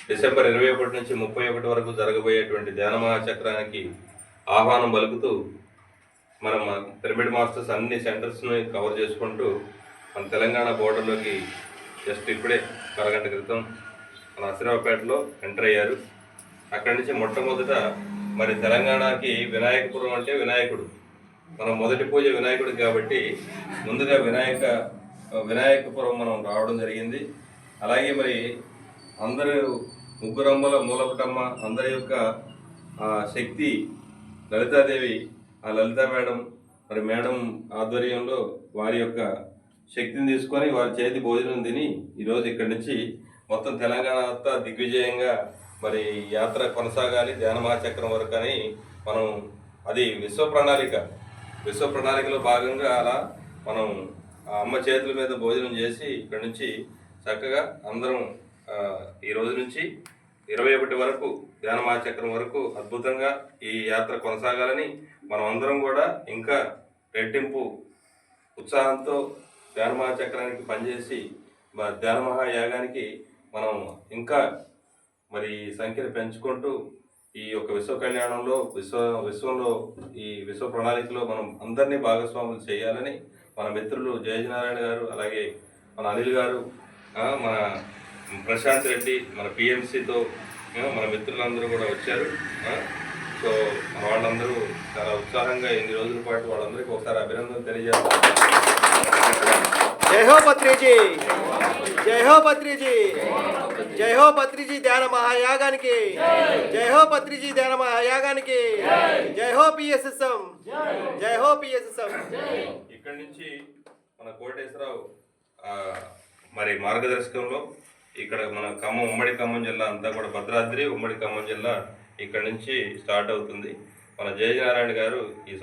December 21 నుంచి 31 వరకు జరగబోయేటువంటి ధ్యాన మహాచక్రానికి ఆహ్వానం పలుకుతూ మనం పిరమిడ్ మాస్టర్స్ అన్ని సెంటర్స్ని కవర్ చేసుకుంటూ మన తెలంగాణ బోర్డర్లోకి జస్ట్ ఇప్పుడే అరగంట క్రితం మన అసిరావుపేటలో ఎంటర్ అయ్యారు. అక్కడి నుంచి మొట్టమొదట మరి తెలంగాణకి వినాయకపురం అంటే వినాయకుడు, మనం మొదటి పూజ వినాయకుడికి కాబట్టి ముందుగా వినాయకపురం మనం రావడం జరిగింది. అలాగే మరి అందరూ ముగ్గురమ్మల మూలపుటమ్మ అందరి యొక్క శక్తి లలితాదేవి, ఆ లలితా మేడం ఆధ్వర్యంలో వారి యొక్క శక్తిని తీసుకొని వారి చేతి భోజనం తిని ఈరోజు ఇక్కడి నుంచి మొత్తం తెలంగాణ అంతా దిగ్విజయంగా మరి యాత్ర కొనసాగాలి ధ్యాన మహాచక్రం వరకు అని మనం అది విశ్వ ప్రణాళికలో భాగంగా అలా మనం ఆ అమ్మ చేతుల మీద భోజనం చేసి ఇక్కడి నుంచి చక్కగా అందరం ఈ రోజు నుంచి 21 వరకు ధ్యాన మహాచక్రం వరకు అద్భుతంగా ఈ యాత్ర కొనసాగాలని మనం అందరం కూడా ఇంకా రెట్టింపు ఉత్సాహంతో ధ్యాన మహాచక్రానికి పనిచేసి ధ్యాన మహాయాగానికి మనం ఇంకా మరి సంఖ్యను పెంచుకుంటూ ఈ యొక్క విశ్వ కళ్యాణంలో విశ్వంలో ఈ విశ్వ ప్రణాళికలో మనం అందరినీ భాగస్వాములు చేయాలని మన మిత్రులు జయనారాయణ గారు, అలాగే మన అనిల్ గారు, మన ప్రశాంత్ రెడ్డి, మన పిఎంసితో మన మిత్రులందరూ కూడా వచ్చారు. సో వాళ్ళందరూ చాలా ఉత్సాహంగా 8 రోజుల పాటు వాళ్ళందరికీ ఒకసారి అభినందనలు తెలియజేస్తారు. జై హో పత్రిజీ, జై హో పత్రిజీ, జై హో పత్రిజీ ధ్యాన మహాయాగానికి, జై హో పత్రిజీ ధ్యాన మహాయాగానికి, జై హో పిఎస్ఎస్ఎం, జై హో పిఎస్ఎస్ఎం. ఇక్కడి నుంచి మన కోటేశ్వరరావు మరి మార్గదర్శకంలో ఇక్కడ మన ఉమ్మడి ఖమ్మం జిల్లా అంతా కూడా భద్రాద్రి ఉమ్మడి ఖమ్మం జిల్లా ఇక్కడ నుంచి స్టార్ట్ అవుతుంది. మన జయనారాయణ గారు ఈ